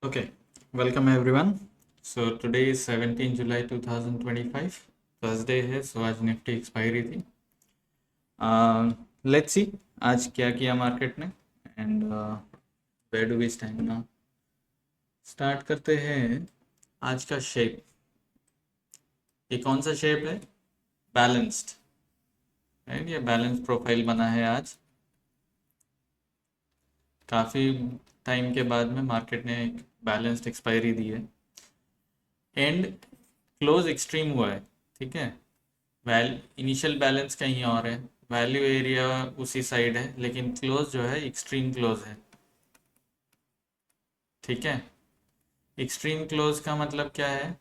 Okay, welcome everyone. So today is 17 July 2025, Thursday है, so आज Nifty expiry थी. Let's see आज क्या किया मार्केट ने and where do we stand now. Start करते हैं आज का शेप. ये कौन सा शेप है? Balanced, right. ये बैलेंस प्रोफाइल बना है आज. काफ़ी टाइम के बाद में मार्केट ने एक बैलेंस्ड एक्सपायरी दी है एंड क्लोज एक्सट्रीम हुआ है. ठीक है. इनिशियल बैलेंस कहीं और है, वैल्यू एरिया उसी साइड है, लेकिन क्लोज जो है एक्सट्रीम क्लोज है. ठीक है. एक्सट्रीम क्लोज का मतलब क्या है?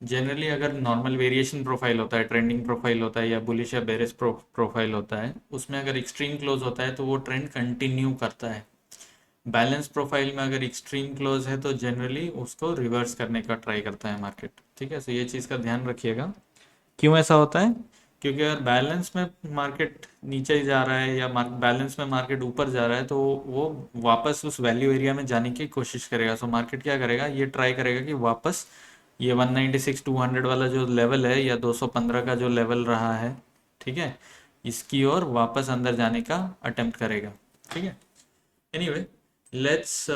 जनरली अगर नॉर्मल वेरिएशन प्रोफाइल होता है, ट्रेंडिंग प्रोफाइल होता है या बुलिश या बेरिश प्रोफाइल होता है, उसमें अगर एक्सट्रीम क्लोज होता है तो वो ट्रेंड कंटिन्यू करता है. बैलेंस प्रोफाइल में अगर एक्सट्रीम क्लोज है तो जनरली उसको रिवर्स करने का ट्राई करता है मार्केट. ठीक है. तो ये चीज़ का ध्यान रखिएगा. क्यों ऐसा होता है? क्योंकि अगर बैलेंस में मार्केट नीचे जा रहा है या बैलेंस में मार्केट ऊपर जा रहा है तो वो वापस उस वैल्यू एरिया में जाने की कोशिश करेगा. सो मार्केट क्या करेगा? ये ट्राई करेगा कि वापस ये 196 200 वाला जो लेवल है या 215 का जो लेवल रहा है, ठीक है, इसकी ओर वापस अंदर जाने का अटेम्प्ट करेगा. ठीक है. Anyway, let's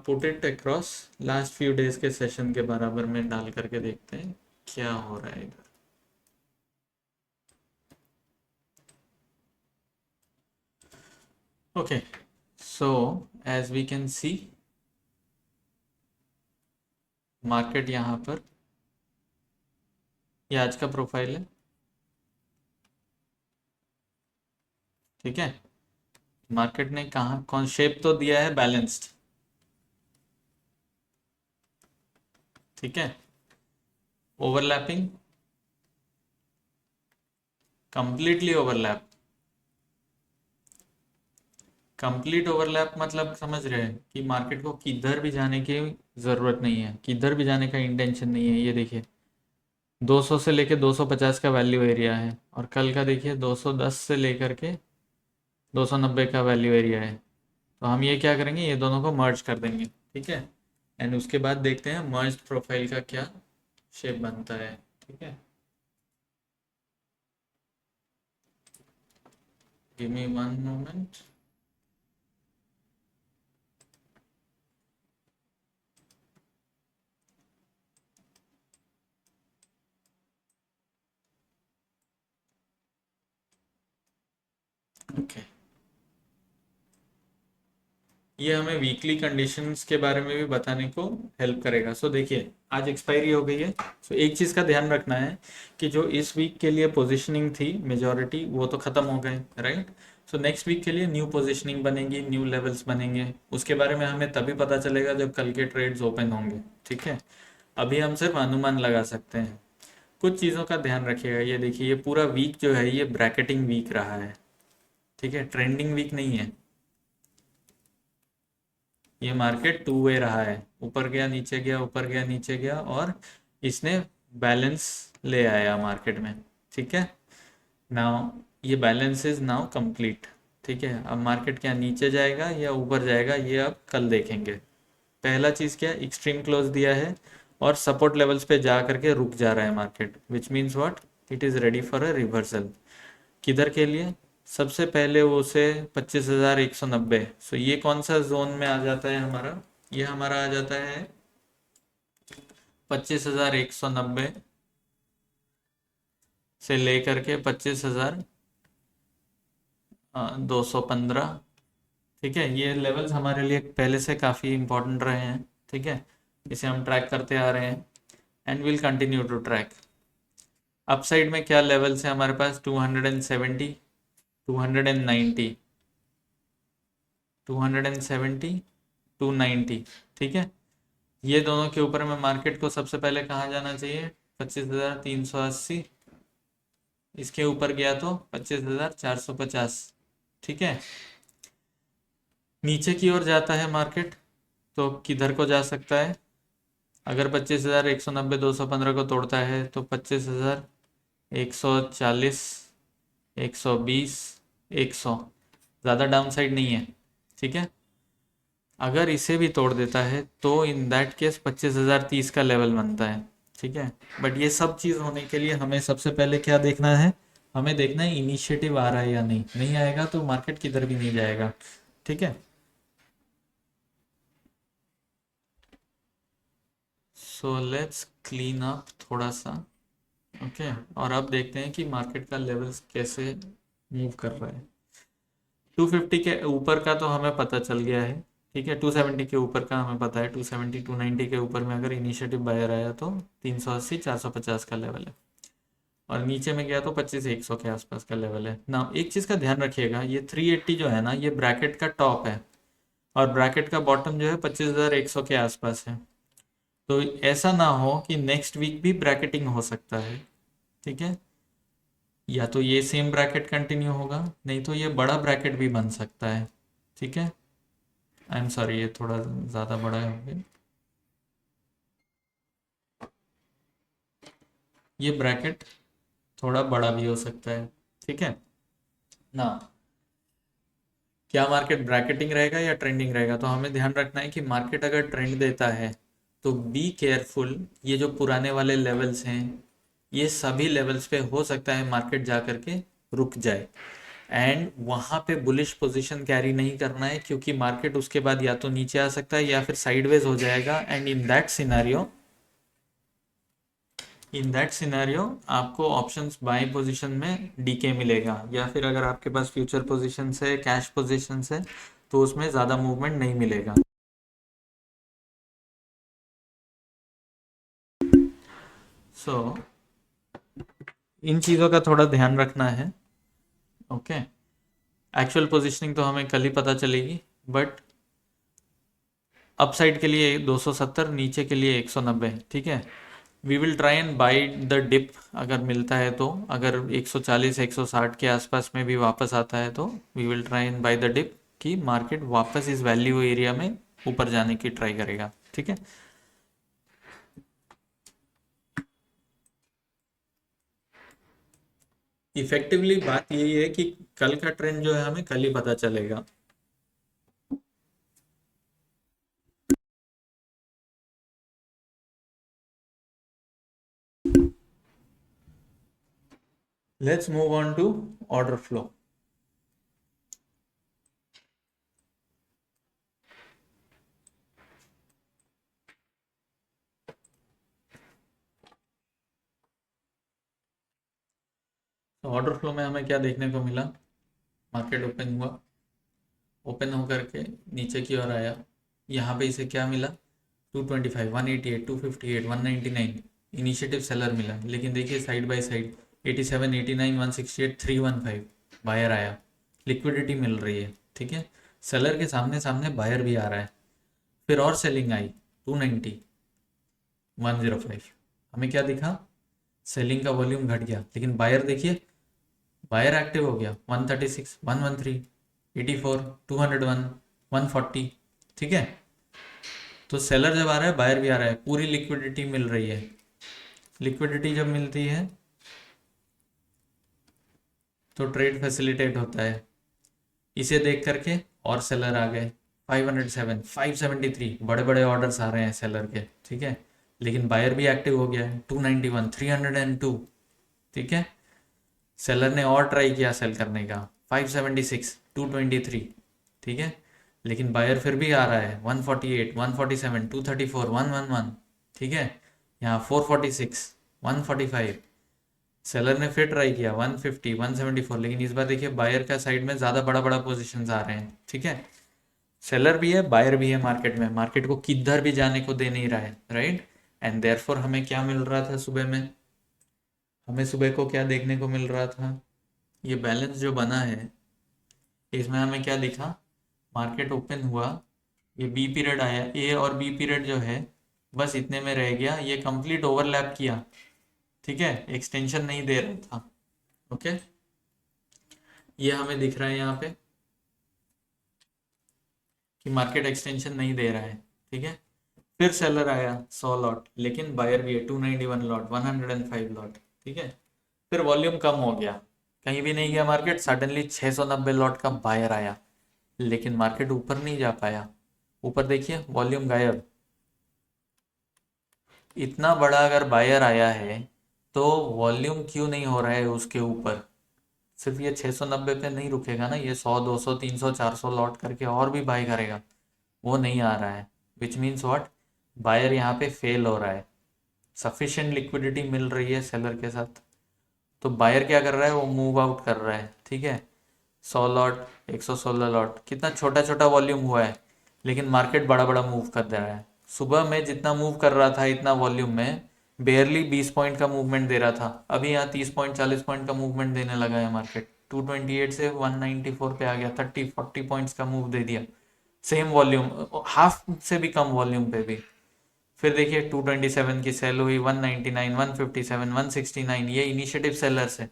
put it across last few days के सेशन के बराबर में डाल करके देखते हैं क्या हो रहा है इधर. Okay, so as we can see, market यहाँ पर, ये आज का प्रोफाइल है. ठीक है. मार्केट ने कहाँ कौन शेप तो दिया है? बैलेंस्ड. ठीक है. Overlapping, completely overlap. Complete overlap मतलब समझ रहे हैं कि मार्केट को किधर भी जाने की ज़रूरत नहीं है, किधर भी जाने का इंटेंशन नहीं है. ये देखिए 200 से लेके 250 का वैल्यू एरिया है और कल का देखिए 210 से लेकर के 290 का वैल्यू एरिया है. तो हम ये क्या करेंगे, ये दोनों को मर्ज कर देंगे. ठीक है. एंड उसके बाद देखते हैं मर्ज प्रोफाइल का क्या शेप बनता है. ठीक है. Give me one moment. Okay. ये हमें वीकली कंडीशंस के बारे में भी बताने को हेल्प करेगा. सो देखिए आज एक्सपायरी हो गई है. सो एक चीज़ का ध्यान रखना है कि जो इस वीक के लिए पोजीशनिंग थी मेजॉरिटी, वो तो ख़त्म हो गए, राइट. सो नेक्स्ट वीक के लिए न्यू पोजीशनिंग बनेगी, न्यू लेवल्स बनेंगे. उसके बारे में हमें तभी पता चलेगा जब कल के ट्रेड्स ओपन होंगे. ठीक है. अभी हम सिर्फ अनुमान लगा सकते हैं. कुछ चीज़ों का ध्यान रखिएगा. ये देखिए ये पूरा वीक जो है ये ब्रैकेटिंग वीक रहा है. ठीक है. ट्रेंडिंग वीक नहीं है. ये मार्केट टू वे रहा है. ऊपर गया, नीचे गया, ऊपर गया, नीचे गया, और इसने बैलेंस ले आया मार्केट में. ठीक है. नाउ ये बैलेंस इज नाउ कंप्लीट. ठीक है. अब मार्केट क्या नीचे जाएगा या ऊपर जाएगा ये अब कल देखेंगे. पहला चीज़ क्या, एक्सट्रीम क्लोज दिया है और सपोर्ट लेवल्स पे जा करके रुक जा रहा है market, which means what, it is ready for a reversal. किधर के लिए? सबसे पहले वो से 25,190. सो ये कौन सा जोन में आ जाता है हमारा? ये हमारा आ जाता है 25,190 से लेकर के 25,215. ठीक है. ये लेवल्स हमारे लिए पहले से काफ़ी इंपॉर्टेंट रहे हैं. ठीक है. इसे हम ट्रैक करते आ रहे हैं and will continue to track. Upside में क्या लेवल्स है हमारे पास? 270, 290, 270, 290. ठीक है. ये दोनों के ऊपर में मार्केट को सबसे पहले कहाँ जाना चाहिए? 25,380. इसके ऊपर गया तो 25,450. ठीक है. नीचे की ओर जाता है मार्केट तो किधर को जा सकता है? अगर 25,190 215 को तोड़ता है तो 25,140, 120, 100. ज़्यादा डाउन साइड नहीं है. ठीक है. अगर इसे भी तोड़ देता है तो इन दैट केस 25,030 का लेवल बनता है। ठीक है, बट ये सब चीज़ होने के लिए हमें सबसे पहले क्या देखना है, हमें देखना है इनिशिएटिव आ रहा है या नहीं, नहीं आएगा तो मार्केट किधर भी नहीं जाएगा। ठीक है, सो लेट्स क्लीन अप थोड़ा सा। ओके, और अब देखते हैं कि मार्केट का लेवल्स कैसे मूव कर रहा है। 250 के ऊपर का तो हमें पता चल गया है। ठीक है, 270 के ऊपर का हमें पता है, 270 290 के ऊपर में अगर इनिशिएटिव बायर आया तो 380 450 का लेवल है, और नीचे में गया तो 25 100 के आसपास का लेवल है ना। एक चीज़ का ध्यान रखिएगा, ये 380 जो है ना, ये ब्रैकेट का टॉप है, और ब्रैकेट का बॉटम जो है 25,100 के आसपास है। तो ऐसा ना हो कि नेक्स्ट वीक भी ब्रैकेटिंग हो सकता है। ठीक है, या तो ये सेम ब्रैकेट कंटिन्यू होगा, नहीं तो ये बड़ा ब्रैकेट भी बन सकता है। ठीक है, आई एम सॉरी, ये थोड़ा ज़्यादा बड़ा हो गया। ये ब्रैकेट थोड़ा बड़ा भी हो सकता है। ठीक है ना, क्या मार्केट ब्रैकेटिंग रहेगा या ट्रेंडिंग रहेगा, तो हमें ध्यान रखना है कि मार्केट अगर ट्रेंड देता है तो बी केयरफुल। ये जो पुराने वाले लेवल्स हैं, ये सभी लेवल्स पे हो सकता है मार्केट जा करके रुक जाए, एंड वहाँ पे बुलिश पोजीशन कैरी नहीं करना है, क्योंकि मार्केट उसके बाद या तो नीचे आ सकता है या फिर साइडवेज हो जाएगा, एंड इन दैट सिनेरियो आपको ऑप्शंस बाई पोजीशन में डीके मिलेगा, या फिर अगर आपके पास फ्यूचर पोजीशन है, कैश पोजीशन है, तो उसमें ज़्यादा मूवमेंट नहीं मिलेगा। सो इन चीज़ों का थोड़ा ध्यान रखना है। ओके, एक्चुअल पोजीशनिंग तो हमें कल ही पता चलेगी, बट अपसाइड के लिए 270, नीचे के लिए 190। ठीक है, we will try and buy the dip अगर मिलता है तो, अगर 140 160 के आसपास में भी वापस आता है तो we will try and buy the dip, कि मार्केट वापस इस वैल्यू एरिया में ऊपर जाने की ट्राई करेगा। ठीक है, इफेक्टिवली बात यही है कि कल का ट्रेंड जो है हमें कल ही पता चलेगा। Let's move on to order flow. तो ऑर्डर फ्लो में हमें क्या देखने को मिला, मार्केट ओपन हुआ, ओपन होकर के नीचे की ओर आया, यहाँ पे इसे क्या मिला, 225 188 258 199 इनिशिएटिव सेलर मिला, लेकिन देखिए साइड बाय साइड 87 89 168 315 बायर आया, लिक्विडिटी मिल रही है। ठीक है, सेलर के सामने सामने बायर भी आ रहा है, फिर और सेलिंग आई 290 105, हमें क्या दिखा, सेलिंग का वॉल्यूम घट गया, लेकिन बायर देखिए, बायर एक्टिव हो गया 136 113 84 201 140। ठीक है, तो सेलर जब आ रहा है बायर भी आ रहा है, पूरी लिक्विडिटी मिल रही है। लिक्विडिटी जब मिलती है तो ट्रेड फैसिलिटेट होता है। इसे देख करके और सेलर आ गए, 507 573 बड़े बड़े ऑर्डर्स आ रहे हैं सेलर के। ठीक है, लेकिन बायर भी एक्टिव हो गया है 291 302। ठीक है, सेलर ने और ट्राई किया सेल करने का, 576 223। ठीक है, लेकिन बायर फिर भी आ रहा है 148 147 234 111। ठीक है, यहाँ 446 145, सेलर ने फिर ट्राई किया 150 174, लेकिन इस बार देखिए बायर का साइड में ज़्यादा बड़ा बड़ा पोजिशन आ रहे हैं। ठीक है, सेलर भी है बायर भी है मार्केट में, मार्केट को किधर भी जाने को दे नहीं रहा है, राइट। एंड देयरफॉर हमें क्या मिल रहा था सुबह में, हमें सुबह को क्या देखने को मिल रहा था, ये बैलेंस जो बना है इसमें हमें क्या दिखा, मार्केट ओपन हुआ, ये बी पीरियड आया, ए और बी पीरियड जो है बस इतने में रह गया, ये कंप्लीट ओवरलैप किया। ठीक है, एक्सटेंशन नहीं दे रहा था। ओके, ये हमें दिख रहा है यहाँ पे कि मार्केट एक्सटेंशन नहीं दे रहा है। ठीक है, फिर सेलर आया 100 लॉट, लेकिन बायर भी है 291 लॉट 105 लॉट। ठीक है, फिर वॉल्यूम कम हो गया, कहीं भी नहीं गया मार्केट, सडनली 690 लॉट का बायर आया, लेकिन मार्केट ऊपर नहीं जा पाया। ऊपर देखिए वॉल्यूम गायब। इतना बड़ा अगर बायर आया है तो वॉल्यूम क्यों नहीं हो रहा है उसके ऊपर? सिर्फ ये 690 पे नहीं रुकेगा ना, ये 100 200 300 400 लॉट करके और भी बाय करेगा। वो नहीं आ रहा है, विच मीन्स व्हाट, बायर यहाँ पे फेल हो रहा है। सफिशिएंट लिक्विडिटी मिल रही है सेलर के साथ, तो बायर क्या कर रहा है, वो मूव आउट कर रहा है। ठीक है, 100 लॉट, 116 लॉट, कितना छोटा छोटा वॉल्यूम हुआ है, लेकिन मार्केट बड़ा बड़ा मूव कर दे रहा है। सुबह में जितना मूव कर रहा था इतना वॉल्यूम में बेयरली 20 पॉइंट का मूवमेंट दे रहा था, अभी यहाँ 30 पॉइंट 40 पॉइंट का मूवमेंट देने लगा है मार्केट। 228 से 194 पे आ गया, 30 40 पॉइंट्स का मूव दे दिया, सेम वॉल्यूम, हाफ से भी कम वॉल्यूम पे भी। फिर देखिए 227 की सेल हुई, 199, 157, 169, ये इनिशिएटिव सेलर्स है।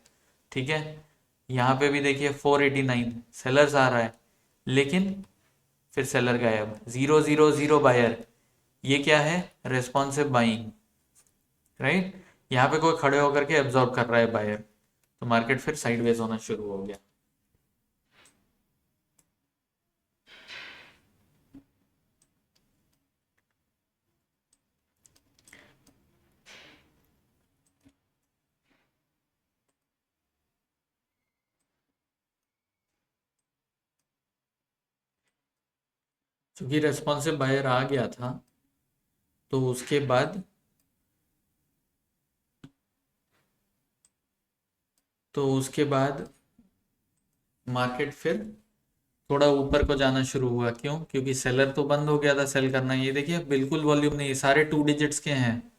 ठीक है, यहाँ पे भी देखिए 489 सेलर्स आ रहा है, लेकिन फिर सेलर गायब, 000 बायर। ये क्या है, रेस्पॉन्सिव बाइंग, राइट। यहाँ पे कोई खड़े होकर के एब्जॉर्ब कर रहा है बायर, तो मार्केट फिर साइडवेज होना शुरू हो गया। क्योंकि रेस्पॉन्सिव बायर आ गया था, तो उसके बाद मार्केट फिर थोड़ा ऊपर को जाना शुरू हुआ। क्यों? क्योंकि सेलर तो बंद हो गया था सेल करना। ये देखिए बिल्कुल वॉल्यूम नहीं है, सारे 2 डिजिट्स के हैं।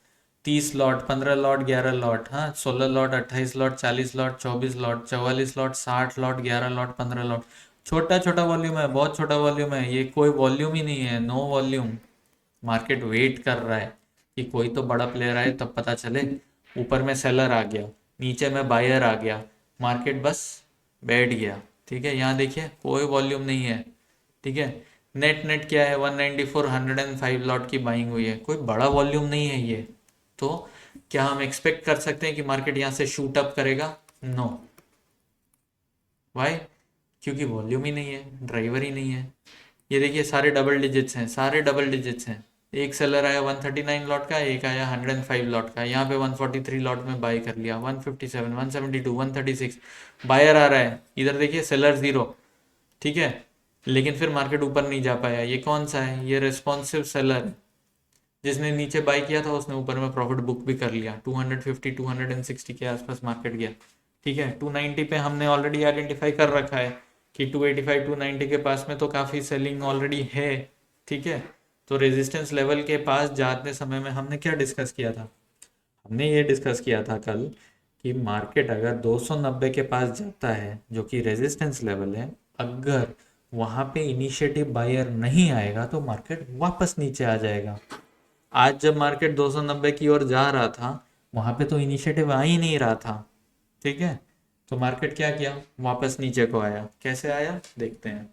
30 लॉट, 15 लॉट, 11 लॉट, हाँ 16 lot, 28 lot, 40 lot, 24 lot, 44 lot, 60 lot, 11 lot, 15 lot. छोटा छोटा वॉल्यूम है, बहुत छोटा वॉल्यूम है, ये कोई वॉल्यूम ही नहीं है, नो वॉल्यूम। मार्केट वेट कर रहा है कि कोई तो बड़ा प्लेयर आए तब पता चले। ऊपर में सेलर आ गया, नीचे में बायर आ गया, मार्केट बस बैठ गया। ठीक है, यहाँ देखिए कोई वॉल्यूम नहीं है। ठीक है, नेट नेट क्या है, 194, 105 लॉट की बाइंग हुई है, कोई बड़ा वॉल्यूम नहीं है ये। तो क्या हम एक्सपेक्ट कर सकते हैं कि मार्केट यहाँ से शूट अप करेगा? नो। वाई? क्योंकि वॉल्यूम ही नहीं है, ड्राइवर ही नहीं है। ये देखिए सारे डबल डिजिट्स हैं, सारे डबल डिजिट्स हैं। एक सेलर आया 139 लॉट का, एक आया 105 लॉट का, यहाँ पे 143 लॉट में बाई कर लिया, 157, 172, 136 बायर आ रहा है। इधर देखिए सेलर जीरो। ठीक है, लेकिन फिर मार्केट ऊपर नहीं जा पाया। ये कौन सा है? ये रेस्पॉन्सिव सेलर है। जिसने नीचे बाई किया था उसने ऊपर में प्रॉफिट बुक भी कर लिया, 250 260 के आसपास मार्केट गया। ठीक है, 290 पे हमने ऑलरेडी आइडेंटिफाई कर रखा है कि 285 290 के पास में तो काफ़ी सेलिंग ऑलरेडी है। ठीक है, तो रेजिस्टेंस लेवल के पास जाते समय में हमने क्या डिस्कस किया था? हमने ये डिस्कस किया था कल कि मार्केट अगर 290 के पास जाता है, जो कि रेजिस्टेंस लेवल है, अगर वहाँ पे इनिशिएटिव बायर नहीं आएगा तो मार्केट वापस नीचे आ जाएगा। आज जब मार्केट 290 की ओर जा रहा था, वहां पे तो इनिशिएटिव आ ही नहीं रहा था। ठीक है, तो मार्केट क्या किया, वापस नीचे को आया। कैसे आया देखते हैं।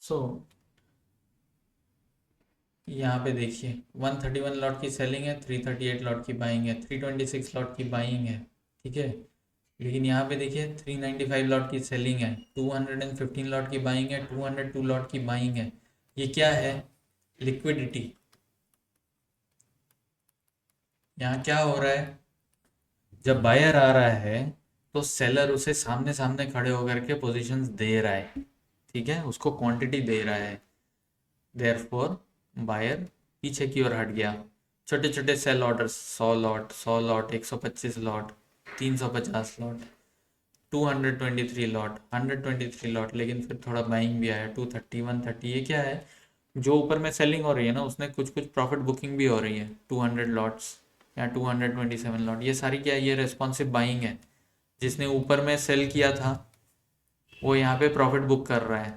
सो यहाँ पे देखिए 131 लॉट की सेलिंग है, 338 लॉट की बाइंग है, 326 लॉट की बाइंग है। ठीक है, लेकिन यहाँ पे देखिए 395 लॉट की सेलिंग है, 215 लॉट की बाइंग है, 202 लॉट की बाइंग है। ये क्या है? लिक्विडिटी। यहाँ क्या हो रहा है, जब बायर आ रहा है तो सेलर उसे सामने सामने खड़े होकर के पोजीशंस दे रहा है। ठीक है, उसको क्वांटिटी दे रहा है, देयरफॉर बायर पीछे की ओर हट गया। छोटे छोटे sell orders, 100 lot, 100 lot, 125 lot, 350 lot, 223 lot, 123 lot, लेकिन फिर थोड़ा बाइंग भी आया, 230, 130। ये क्या है, जो ऊपर में सेलिंग हो रही है ना, उसने कुछ कुछ प्रॉफिट बुकिंग भी हो रही है, 200 लॉट्स या 227 लॉट। ये सारी क्या है, ये रेस्पॉन्सिव बाइंग है। जिसने ऊपर में सेल किया था वो यहाँ पे प्रॉफिट बुक कर रहा है।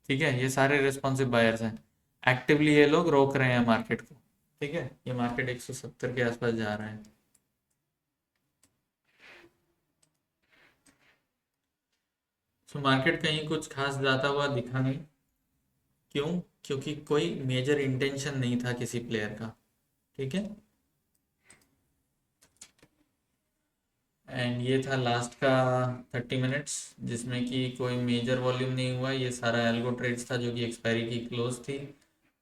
ठीक है, ये सारे रेस्पॉन्सिव बायर्स हैं। एक्टिवली ये लोग रोक रहे हैं मार्केट को। ठीक है, ये मार्केट 170 के आसपास जा रहा है। सो मार्केट कहीं कुछ खास जाता हुआ दिखा नहीं। क्यों? क्योंकि कोई मेजर इंटेंशन नहीं था किसी प्लेयर का। ठीक है, एंड ये था लास्ट का 30 मिनट्स, जिसमें कि कोई मेजर वॉल्यूम नहीं हुआ। ये सारा एल्गो ट्रेड्स था जो कि एक्सपायरी की क्लोज थी।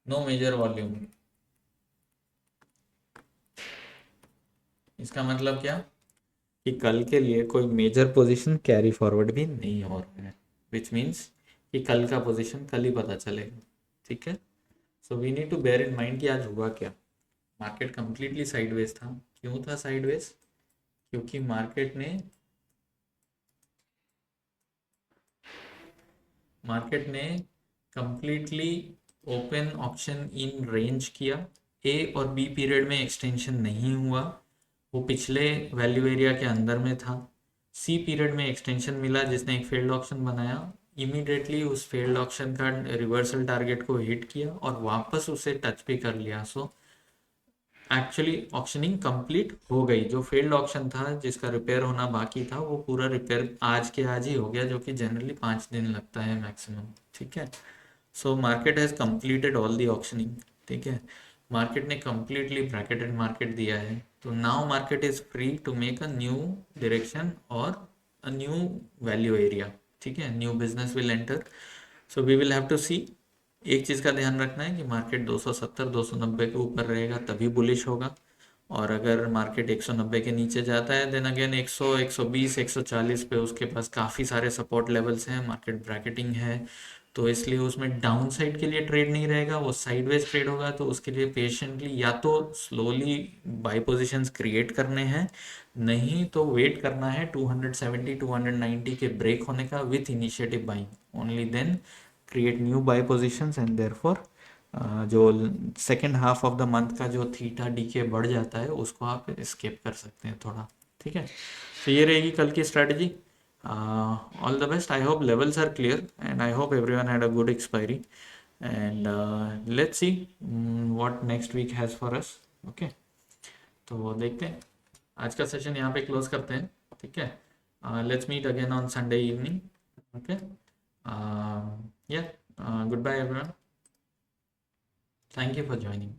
No major volume. इसका मतलब क्या कि कल के लिए कोई मेजर पोजीशन कैरी फॉरवर्ड भी नहीं हो रहा है, विच मीन्स कि कल का पोजीशन कल ही पता चलेगा। ठीक है, so we need to bear in mind कि आज हुआ क्या। मार्केट कंप्लीटली साइडवेज था। क्यों था साइडवेज? क्योंकि मार्केट ने completely open option in range किया। ए और बी पीरियड में एक्सटेंशन नहीं हुआ, वो पिछले वैल्यू एरिया के अंदर में था। सी पीरियड में एक्सटेंशन मिला जिसने एक फेल्ड ऑप्शन बनाया। इमीडिएटली उस फेल्ड ऑप्शन का रिवर्सल टारगेट को हिट किया और वापस उसे टच भी कर लिया। सो एक्चुअली ऑप्शनिंग कंप्लीट हो गई। जो फेल्ड ऑप्शन था जिसका रिपेयर होना बाकी था वो पूरा रिपेयर आज के आज ही हो गया, जो कि जनरली 5 दिन लगता है मैक्सिमम। ठीक है, so market has completed all the optioning. ठीक है, मार्केट ने कंप्लीटली ब्रैकेटेड मार्केट दिया है। तो now market is free to make a new direction और अ न्यू वैल्यू एरिया। ठीक है, new business will enter. So we will have to see. एक चीज़ का ध्यान रखना है कि मार्केट 270 290 के ऊपर रहेगा तभी बुलिश होगा। और अगर मार्केट 190 के नीचे जाता है देन अगेन 100 120 140 पे उसके पास काफ़ी सारे सपोर्ट लेवल्स हैं। मार्केट ब्रैकेटिंग है, तो इसलिए उसमें डाउन साइड के लिए ट्रेड नहीं रहेगा, वो साइडवेज ट्रेड होगा। तो उसके लिए पेशेंटली या तो स्लोली बाई पोजीशंस क्रिएट करने हैं, नहीं तो वेट करना है 270 290 के ब्रेक होने का with initiative buying. Only then create new buy positions and therefore जो second half of the month का जो थीटा डी के बढ़ जाता है उसको आप स्केप कर सकते हैं थोड़ा। ठीक है, तो ये रहेगी कल की strategy. All the best. I hope levels are clear and I hope everyone had a good expiry and let's see what next week has for us. Okay, तो देखते हैं। आज का सेशन यहाँ पे क्लोज करते हैं। ठीक है, let's meet again on Sunday evening. Okay, yeah good bye everyone. Thank you for joining.